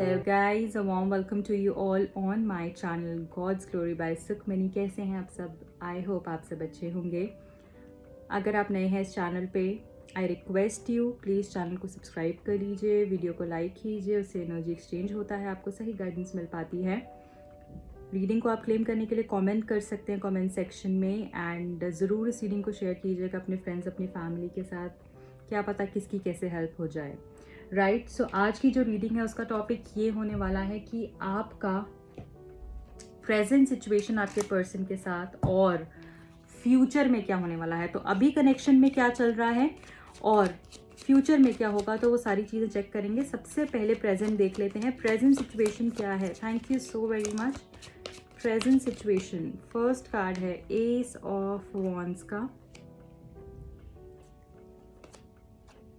Hello guys, a warm welcome to you all on my channel God's Glory by Sukhmani. कैसे हैं आप सब? I hope आप सब अच्छे होंगे। अगर आप नए हैं इस चैनल पे, I request you please channel को सब्सक्राइब कर लीजिए, वीडियो को लाइक कीजिए, उससे एनर्जी एक्सचेंज होता है, आपको सही गाइडेंस मिल पाती है। रीडिंग को आप क्लेम करने के लिए कमेंट कर सकते हैं कमेंट सेक्शन में, एंड ज़रूर इस रीडिंग को शेयर कीजिएगा अपने फ्रेंड्स, अपनी फैमिली के साथ, क्या पता किसकी कैसे हेल्प हो जाए। राइट, सो आज की जो रीडिंग है उसका टॉपिक ये होने वाला है कि आपका प्रेजेंट सिचुएशन आपके पर्सन के साथ और फ्यूचर में क्या होने वाला है। तो अभी कनेक्शन में क्या चल रहा है और फ्यूचर में क्या होगा, तो वो सारी चीज़ें चेक करेंगे। सबसे पहले प्रेजेंट देख लेते हैं, प्रेजेंट सिचुएशन क्या है। Thank you so very much. Present situation, first card है एस ऑफ वॉन्ड्स का,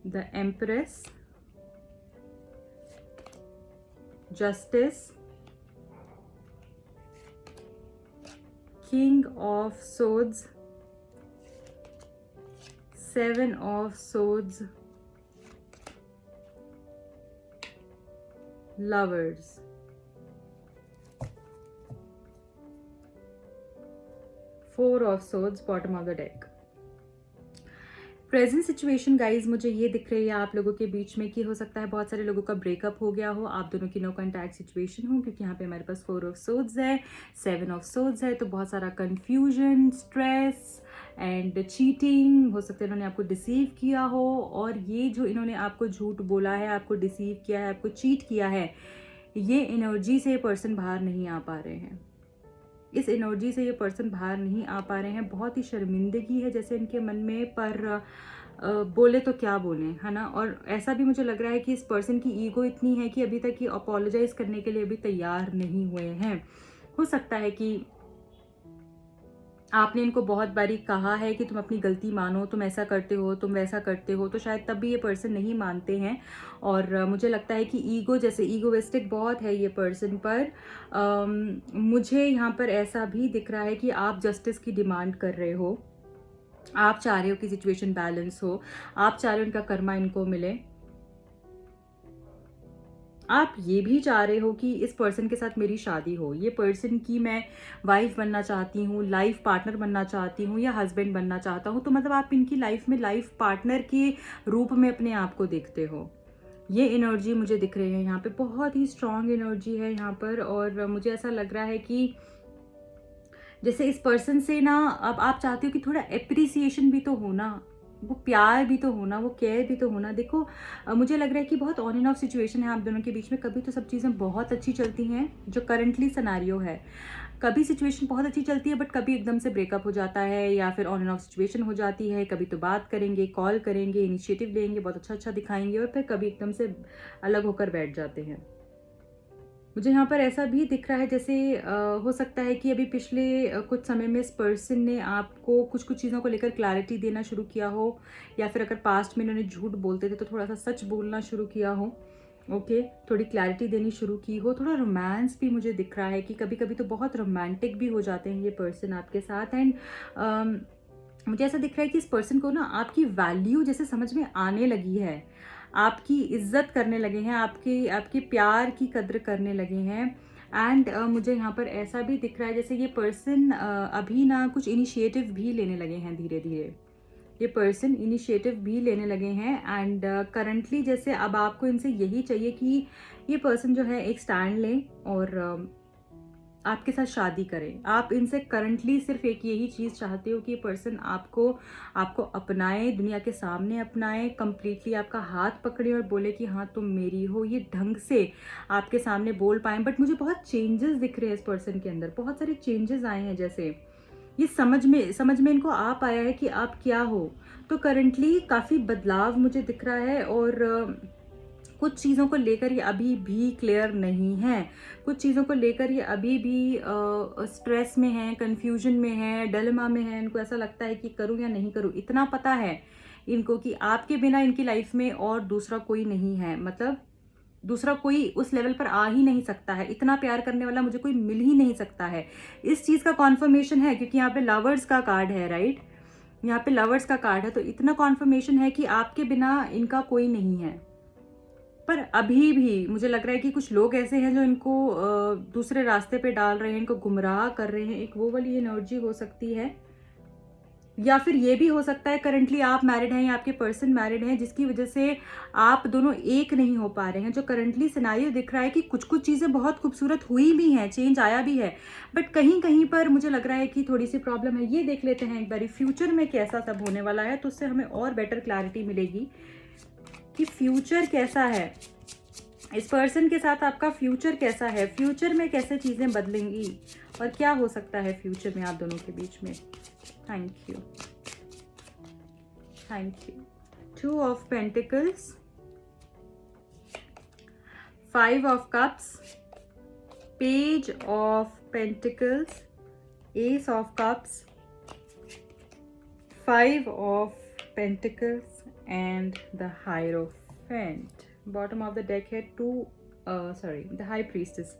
the empress, Justice, King of Swords, Seven of Swords, Lovers, Four of Swords, bottom of the deck। Present situation guys मुझे ये दिख रही है आप लोगों के बीच में कि हो सकता है बहुत सारे लोगों का ब्रेकअप हो गया हो, आप दोनों की नो कॉन्टैक्ट सिचुएशन हो, क्योंकि यहाँ पे हमारे पास 4 ऑफ सोर्ड्स है, 7 ऑफ सोर्ड्स है, तो बहुत सारा कंफ्यूजन, स्ट्रेस एंड चीटिंग हो सकता है। इन्होंने आपको डिसीव किया हो, और ये जो इन्होंने आपको झूठ बोला है, आपको डिसीव किया है, आपको चीट किया है, ये एनर्जी से पर्सन बाहर नहीं आ पा रहे हैं। इस एनर्जी से ये पर्सन बाहर नहीं आ पा रहे हैं। बहुत ही शर्मिंदगी है जैसे इनके मन में, पर बोले तो क्या बोले, है ना। और ऐसा भी मुझे लग रहा है कि इस पर्सन की ईगो इतनी है कि अभी तक ये अपोलोजाइज करने के लिए अभी तैयार नहीं हुए हैं। हो सकता है कि आपने इनको बहुत बारी कहा है कि तुम अपनी गलती मानो, तुम ऐसा करते हो, तुम वैसा करते हो, तो शायद तब भी ये पर्सन नहीं मानते हैं। और मुझे लगता है कि ईगो, जैसे ईगोइस्टिक बहुत है ये पर्सन, पर मुझे यहाँ पर ऐसा भी दिख रहा है कि आप जस्टिस की डिमांड कर रहे हो, आप चाह रहे हो कि सिचुएशन बैलेंस हो, आप चाह रहे हो इनका कर्मा इनको मिले, आप ये भी चाह रहे हो कि इस पर्सन के साथ मेरी शादी हो, ये पर्सन की मैं वाइफ बनना चाहती हूँ, लाइफ पार्टनर बनना चाहती हूँ, या हस्बैंड बनना चाहता हूँ। तो मतलब आप इनकी लाइफ में लाइफ पार्टनर के रूप में अपने आप को देखते हो। ये एनर्जी मुझे दिख रही है यहाँ पे, बहुत ही स्ट्रांग एनर्जी है यहाँ पर। और मुझे ऐसा लग रहा है कि जैसे इस पर्सन से ना अब आप चाहते हो कि थोड़ा एप्रिसिएशन भी तो होना, वो प्यार भी तो होना, वो केयर भी तो होना। देखो मुझे लग रहा है कि बहुत ऑन एंड ऑफ सिचुएशन है आप दोनों के बीच में। कभी तो सब चीज़ें बहुत अच्छी चलती हैं, जो करंटली सिनेरियो है, कभी सिचुएशन बहुत अच्छी चलती है, बट कभी एकदम से ब्रेकअप हो जाता है, या फिर ऑन एंड ऑफ सिचुएशन हो जाती है। कभी तो बात करेंगे, कॉल करेंगे, इनिशिएटिव लेंगे, बहुत अच्छा अच्छा दिखाएंगे, और फिर कभी एकदम से अलग होकर बैठ जाते हैं। मुझे यहाँ पर ऐसा भी दिख रहा है जैसे हो सकता है कि अभी पिछले कुछ समय में इस पर्सन ने आपको कुछ कुछ चीज़ों को लेकर क्लैरिटी देना शुरू किया हो, या फिर अगर पास्ट में इन्होंने झूठ बोलते थे तो थोड़ा सा सच बोलना शुरू किया हो। ओके, थोड़ी क्लैरिटी देनी शुरू की हो। थोड़ा रोमांस भी मुझे दिख रहा है कि कभी कभी तो बहुत रोमांटिक भी हो जाते हैं ये पर्सन आपके साथ। एंड मुझे ऐसा दिख रहा है कि इस पर्सन को ना आपकी वैल्यू जैसे समझ में आने लगी है, आपकी इज्जत करने लगे हैं, आपके प्यार की कद्र करने लगे हैं। एंड मुझे यहाँ पर ऐसा भी दिख रहा है जैसे ये पर्सन अभी ना कुछ इनिशिएटिव भी लेने लगे हैं, धीरे धीरे ये पर्सन इनिशिएटिव भी लेने लगे हैं। एंड करंटली जैसे अब आपको इनसे यही चाहिए कि ये पर्सन जो है एक स्टैंड ले और आपके साथ शादी करें। आप इनसे करंटली सिर्फ एक यही चीज़ चाहते हो कि ये पर्सन आपको अपनाए, दुनिया के सामने अपनाए, कंप्लीटली आपका हाथ पकड़े और बोले कि हाँ तुम मेरी हो, ये ढंग से आपके सामने बोल पाए। बट मुझे बहुत चेंजेस दिख रहे हैं इस पर्सन के अंदर, बहुत सारे चेंजेस आए हैं, जैसे ये समझ में इनको आ पाया है कि आप क्या हो। तो करंटली काफ़ी बदलाव मुझे दिख रहा है, और कुछ चीज़ों को लेकर ये अभी भी क्लियर नहीं है, कुछ चीज़ों को लेकर ये अभी भी स्ट्रेस में है, कंफ्यूजन में है, डिलेमा में है। इनको ऐसा लगता है कि करूं या नहीं करूं। इतना पता है इनको कि आपके बिना इनकी लाइफ में और दूसरा कोई नहीं है, मतलब दूसरा कोई उस लेवल पर आ ही नहीं सकता है, इतना प्यार करने वाला मुझे कोई मिल ही नहीं सकता है। इस चीज़ का कॉन्फर्मेशन है क्योंकि यहाँ पे लवर्स का कार्ड है, राइट, यहाँ पे लवर्स का कार्ड है, तो इतना कॉन्फर्मेशन है कि आपके बिना इनका कोई नहीं है। पर अभी भी मुझे लग रहा है कि कुछ लोग ऐसे हैं जो इनको दूसरे रास्ते पे डाल रहे हैं, इनको गुमराह कर रहे हैं। एक वो वाली एनर्जी हो सकती है, या फिर ये भी हो सकता है करंटली आप मैरिड हैं या आपके पर्सन मैरिड हैं, जिसकी वजह से आप दोनों एक नहीं हो पा रहे हैं। जो करंटली सिनारियो दिख रहा है कि कुछ कुछ चीज़ें बहुत खूबसूरत हुई भी हैं, चेंज आया भी है, बट कहीं कहीं पर मुझे लग रहा है कि थोड़ी सी प्रॉब्लम है। ये देख लेते हैं एक बारी फ्यूचर में कैसा सब होने वाला है, तो उससे हमें और बेटर क्लैरिटी मिलेगी कि फ्यूचर कैसा है, इस पर्सन के साथ आपका फ्यूचर कैसा है, फ्यूचर में कैसे चीज़ें बदलेंगी और क्या हो सकता है फ्यूचर में आप दोनों के बीच में। Thank you, thank you. 2 of pentacles, 5 of cups, page of pentacles, S of cups, 5 of pentacles and the hierophant. Bottom of the deck है द हाई प्रीस्टेस।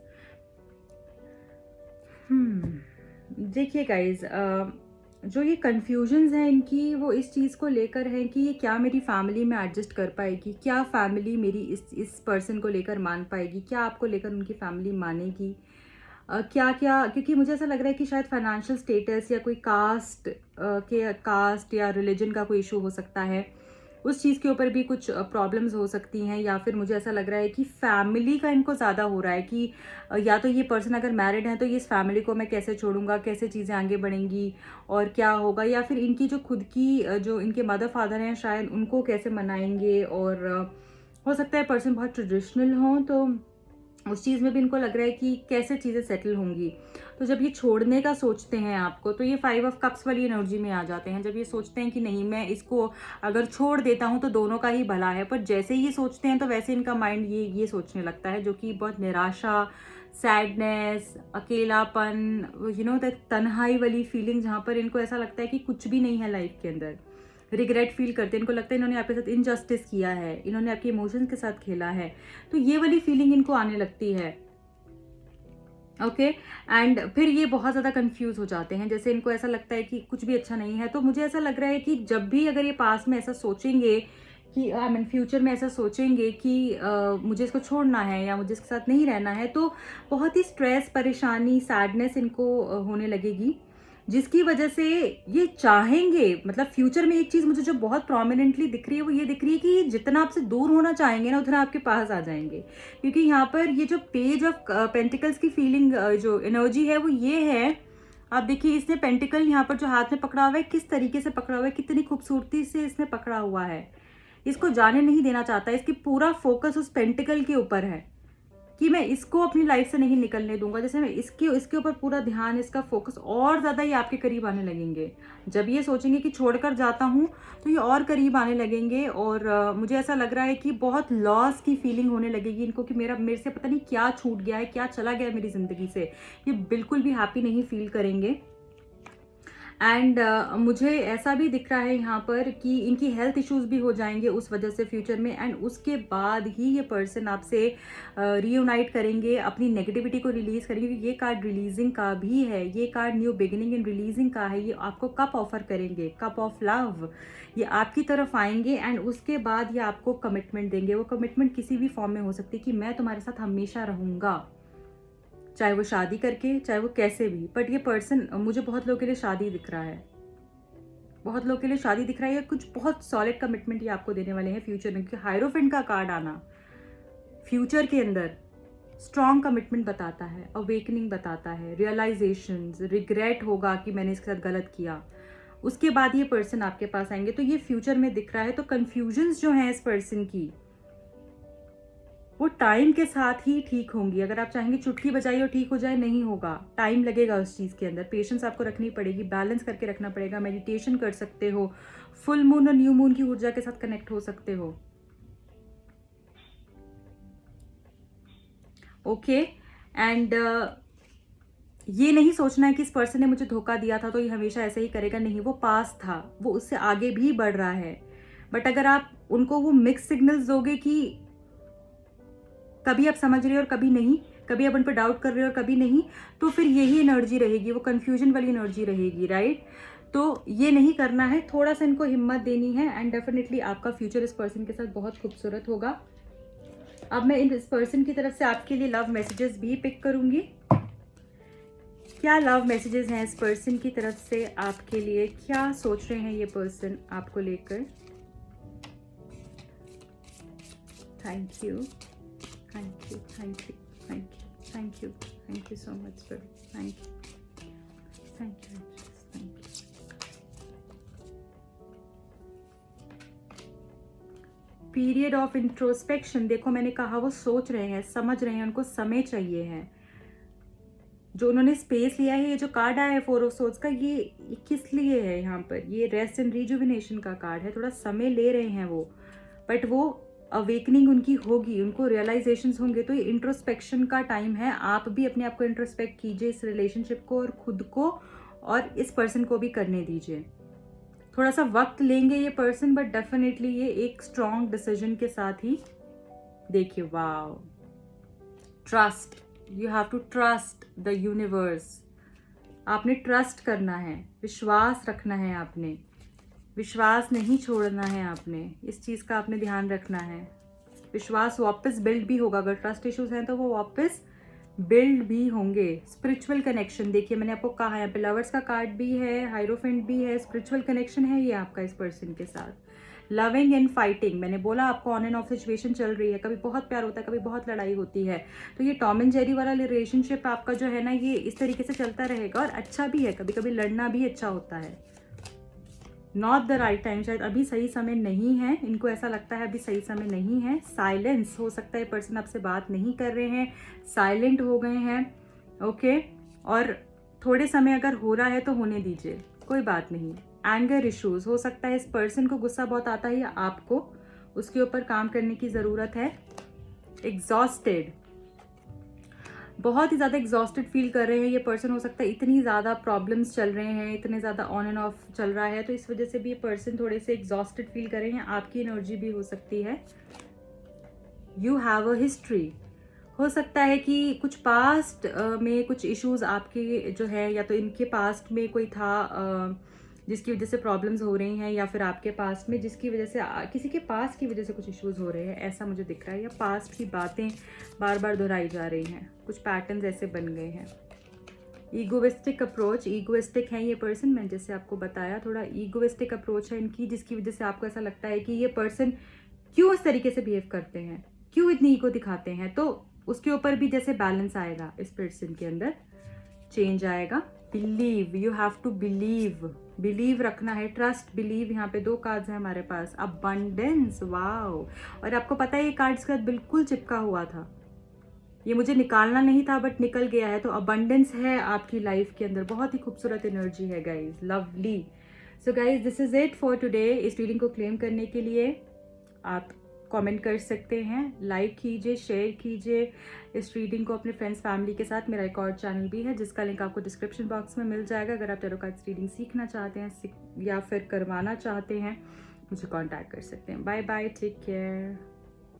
देखिए गाइज, जो ये कन्फ्यूजन्स हैं इनकी, वो इस चीज़ को लेकर हैं कि ये क्या मेरी फैमिली में एडजस्ट कर पाएगी, क्या फैमिली मेरी इस पर्सन को लेकर मान पाएगी, क्या आपको लेकर उनकी फैमिली मानेगी, क्या क्या, क्योंकि मुझे ऐसा लग रहा है कि शायद फाइनेंशियल स्टेटस या कोई कास्ट या रिलीजन का कोई इशू हो सकता है, उस चीज़ के ऊपर भी कुछ प्रॉब्लम्स हो सकती हैं। या फिर मुझे ऐसा लग रहा है कि फैमिली का इनको ज़्यादा हो रहा है कि या तो ये पर्सन अगर मैरिड है तो ये इस फैमिली को मैं कैसे छोड़ूंगा, कैसे चीज़ें आगे बढ़ेंगी और क्या होगा, या फिर इनकी जो खुद की जो इनके मदर फादर हैं शायद उनको कैसे मनाएंगे। और हो सकता है पर्सन बहुत ट्रेडिशनल हो, तो उस चीज़ में भी इनको लग रहा है कि कैसे चीज़ें सेटल होंगी। तो जब ये छोड़ने का सोचते हैं आपको, तो ये 5 ऑफ कप्स वाली एनर्जी में आ जाते हैं। जब ये सोचते हैं कि नहीं, मैं इसको अगर छोड़ देता हूँ तो दोनों का ही भला है, पर जैसे ही ये सोचते हैं तो वैसे इनका माइंड ये सोचने लगता है, जो कि बहुत निराशा, सैडनेस, अकेलापन, तन्हाई वाली फीलिंग, जहाँ पर इनको ऐसा लगता है कि कुछ भी नहीं है लाइफ के अंदर। रिग्रेट फील करते हैं, इनको लगता है इन्होंने आपके साथ इनजस्टिस किया है, इन्होंने आपके इमोशंस के साथ खेला है, तो ये वाली फीलिंग इनको आने लगती है। ओके, एंड फिर ये बहुत ज़्यादा कंफ्यूज हो जाते हैं, जैसे इनको ऐसा लगता है कि कुछ भी अच्छा नहीं है। तो मुझे ऐसा लग रहा है कि जब भी अगर ये पास में ऐसा सोचेंगे कि फ्यूचर में ऐसा सोचेंगे कि मुझे इसको छोड़ना है या मुझे इसके साथ नहीं रहना है, तो बहुत ही स्ट्रेस, परेशानी, सैडनेस इनको होने लगेगी, जिसकी वजह से ये चाहेंगे, मतलब फ्यूचर में एक चीज़ मुझे जो बहुत प्रोमिनेंटली दिख रही है वो ये दिख रही है कि जितना आपसे दूर होना चाहेंगे ना, उतना आपके पास आ जाएंगे। क्योंकि यहाँ पर ये जो पेज ऑफ पेंटिकल्स की फीलिंग, जो एनर्जी है वो ये है। आप देखिए, इसने पेंटिकल यहाँ पर जो हाथ में पकड़ा हुआ है, किस तरीके से पकड़ा हुआ है, कितनी खूबसूरती से इसने पकड़ा हुआ है, इसको जाने नहीं देना चाहता। इसकी पूरा फोकस उस पेंटिकल के ऊपर है कि मैं इसको अपनी लाइफ से नहीं निकलने दूंगा। जैसे मैं इसके ऊपर पूरा ध्यान, इसका फोकस, और ज़्यादा ये आपके करीब आने लगेंगे। जब ये सोचेंगे कि छोड़कर जाता हूँ, तो ये और करीब आने लगेंगे। और मुझे ऐसा लग रहा है कि बहुत लॉस की फीलिंग होने लगेगी इनको कि मेरे से पता नहीं क्या छूट गया है, क्या चला गया है मेरी ज़िंदगी से। ये बिल्कुल भी हैप्पी नहीं फील करेंगे। एंड मुझे ऐसा भी दिख रहा है यहाँ पर कि इनकी हेल्थ इश्यूज भी हो जाएंगे उस वजह से फ्यूचर में। एंड उसके बाद ही ये पर्सन आपसे रीयूनाइट करेंगे, अपनी नेगेटिविटी को रिलीज करेंगे। ये कार्ड रिलीजिंग का भी है, ये card new beginning and releasing का है। ये आपको कप ऑफर करेंगे, कप ऑफ लव, ये आपकी तरफ आएंगे एंड उसके बाद ये आपको कमिटमेंट देंगे। वो कमिटमेंट किसी भी फॉर्म में हो सकती है कि मैं तुम्हारे साथ हमेशा रहूंगा, चाहे वो शादी करके, चाहे वो कैसे भी। बट ये पर्सन, मुझे बहुत लोगों के लिए शादी दिख रहा है, बहुत लोगों के लिए शादी दिख रहा है, या कुछ बहुत सॉलिड कमिटमेंट ये आपको देने वाले हैं फ्यूचर में। क्योंकि हायरोफेंट का कार्ड आना फ्यूचर के अंदर स्ट्रॉन्ग कमिटमेंट बताता है, अवेकनिंग बताता है, रियलाइजेशंस, रिग्रेट होगा कि मैंने इसके साथ गलत किया। उसके बाद ये पर्सन आपके पास आएंगे, तो ये फ्यूचर में दिख रहा है। तो कन्फ्यूजन्स जो हैं इस पर्सन की, वो टाइम के साथ ही ठीक होंगी। अगर आप चाहेंगे चुटकी बजाइए और ठीक हो जाए, नहीं होगा, टाइम लगेगा उस चीज़ के अंदर। पेशेंस आपको रखनी पड़ेगी, बैलेंस करके रखना पड़ेगा। मेडिटेशन कर सकते हो, फुल मून और न्यू मून की ऊर्जा के साथ कनेक्ट हो सकते हो। ओके, एंड ये नहीं सोचना है कि इस पर्सन ने मुझे धोखा दिया था तो ये हमेशा ऐसे ही करेगा। नहीं, वो पास था, वो उससे आगे भी बढ़ रहा है। बट अगर आप उनको वो मिक्स सिग्नल्स दोगे कि कभी आप समझ रहे हो और कभी नहीं, कभी आप उन पर डाउट कर रहे हो और कभी नहीं, तो फिर यही एनर्जी रहेगी, वो कंफ्यूजन वाली एनर्जी रहेगी, राइट। तो ये नहीं करना है, थोड़ा सा इनको हिम्मत देनी है एंड डेफिनेटली आपका फ्यूचर इस पर्सन के साथ बहुत खूबसूरत होगा। अब मैं इस पर्सन की तरफ से आपके लिए लव मैसेजेस भी पिक करूंगी। क्या लव मैसेजेस हैं इस पर्सन की तरफ से आपके लिए, क्या सोच रहे हैं ये पर्सन आपको लेकर। Thank you, thank you, thank you, thank you, thank you, thank you so much sir, thank you, thank you, thank you. Period of introspection, देखो मैंने कहा वो सोच रहे हैं, समझ रहे हैं, उनको समय चाहिए है। जो उन्होंने स्पेस लिया है, ये जो कार्ड आया है 4 ऑफ सोर्ड्स का, ये किस लिए है यहाँ पर, ये रेस्ट एंड रिजुविनेशन का कार्ड है। थोड़ा समय ले रहे हैं वो, बट वो अवेकनिंग उनकी होगी, उनको रियलाइजेशंस होंगे। तो ये इंट्रोस्पेक्शन का टाइम है। आप भी अपने आप को इंट्रोस्पेक्ट कीजिए, इस रिलेशनशिप को और खुद को, और इस पर्सन को भी करने दीजिए। थोड़ा सा वक्त लेंगे ये पर्सन, बट डेफिनेटली ये एक स्ट्रॉन्ग डिसीजन के साथ ही, देखिए wow, trust, you have to trust the universe. आपने ट्रस्ट करना है, विश्वास रखना है, आपने विश्वास नहीं छोड़ना है, आपने इस चीज़ का आपने ध्यान रखना है। विश्वास वापस बिल्ड भी होगा, अगर ट्रस्ट इश्यूज हैं तो वो वापस बिल्ड भी होंगे। स्पिरिचुअल कनेक्शन, देखिए मैंने आपको कहा यहाँ पे लवर्स का कार्ड भी है, हाइरोफेंट भी है, स्पिरिचुअल कनेक्शन है ये आपका इस पर्सन के साथ। लविंग एंड फाइटिंग, मैंने बोला आपको ऑन एंड ऑफ सिचुएशन चल रही है, कभी बहुत प्यार होता है, कभी बहुत लड़ाई होती है। तो ये टॉम एंड जेरी वाला रिलेशनशिप आपका जो है ना, ये इस तरीके से चलता रहेगा, और अच्छा भी है, कभी कभी लड़ना भी अच्छा होता है। नॉट द राइट टाइम, शायद अभी सही समय नहीं है, इनको ऐसा लगता है अभी सही समय नहीं है। साइलेंस, हो सकता है पर्सन आपसे बात नहीं कर रहे हैं, साइलेंट हो गए हैं, ओके। और थोड़े समय अगर हो रहा है तो होने दीजिए, कोई बात नहीं। एंगर इश्यूज, हो सकता है इस पर्सन को गुस्सा बहुत आता है, या आपको उसके ऊपर काम करने की ज़रूरत है। एग्जॉस्टेड, बहुत ही ज़्यादा एग्जॉस्टेड फील कर रहे हैं ये पर्सन, हो सकता है इतनी ज़्यादा प्रॉब्लम्स चल रहे हैं, इतने ज़्यादा ऑन एंड ऑफ चल रहा है, तो इस वजह से भी ये पर्सन थोड़े से एग्जॉस्टेड फील कर रहे हैं। आपकी एनर्जी भी हो सकती है। यू हैव अ हिस्ट्री, हो सकता है कि कुछ पास्ट में कुछ इश्यूज आपके जो है, या तो इनके पास्ट में कोई था जिसकी वजह से प्रॉब्लम्स हो रही हैं, या फिर आपके पास्ट में जिसकी वजह से किसी के पास की वजह से कुछ इश्यूज हो रहे हैं, ऐसा मुझे दिख रहा है। या पास्ट की बातें बार बार दोहराई जा रही हैं, कुछ पैटर्न्स ऐसे बन गए हैं। ईगोइस्टिक अप्रोच, ईगोइस्टिक है ये पर्सन, मैंने जैसे आपको बताया, थोड़ा ईगोइस्टिक अप्रोच है इनकी, जिसकी वजह से आपको ऐसा लगता है कि ये पर्सन क्यों इस तरीके से बिहेव करते हैं, क्यों इतनी ईगो दिखाते हैं। तो उसके ऊपर भी जैसे बैलेंस आएगा, इस पर्सन के अंदर चेंज आएगा। Believe, you have to believe, believe रखना है, ट्रस्ट, बिलीव। यहाँ पे 2 कार्ड्स हैं हमारे पास। अबंडेंस, वाओ, और आपको पता है ये कार्ड इसके साथ बिल्कुल चिपका हुआ था, ये मुझे निकालना नहीं था बट निकल गया है। तो अबंडेंस है आपकी लाइफ के अंदर, बहुत ही खूबसूरत एनर्जी है guys, lovely. So guys this is it for today. इस रीडिंग को क्लेम करने के लिए आप कमेंट कर सकते हैं, लाइक कीजिए, शेयर कीजिए इस रीडिंग को अपने फ्रेंड्स फैमिली के साथ। मेरा एक और चैनल भी है जिसका लिंक आपको डिस्क्रिप्शन बॉक्स में मिल जाएगा। अगर आप टैरो कार्ड्स रीडिंग सीखना चाहते हैं या फिर करवाना चाहते हैं, मुझे कांटेक्ट कर सकते हैं। Bye bye, take care.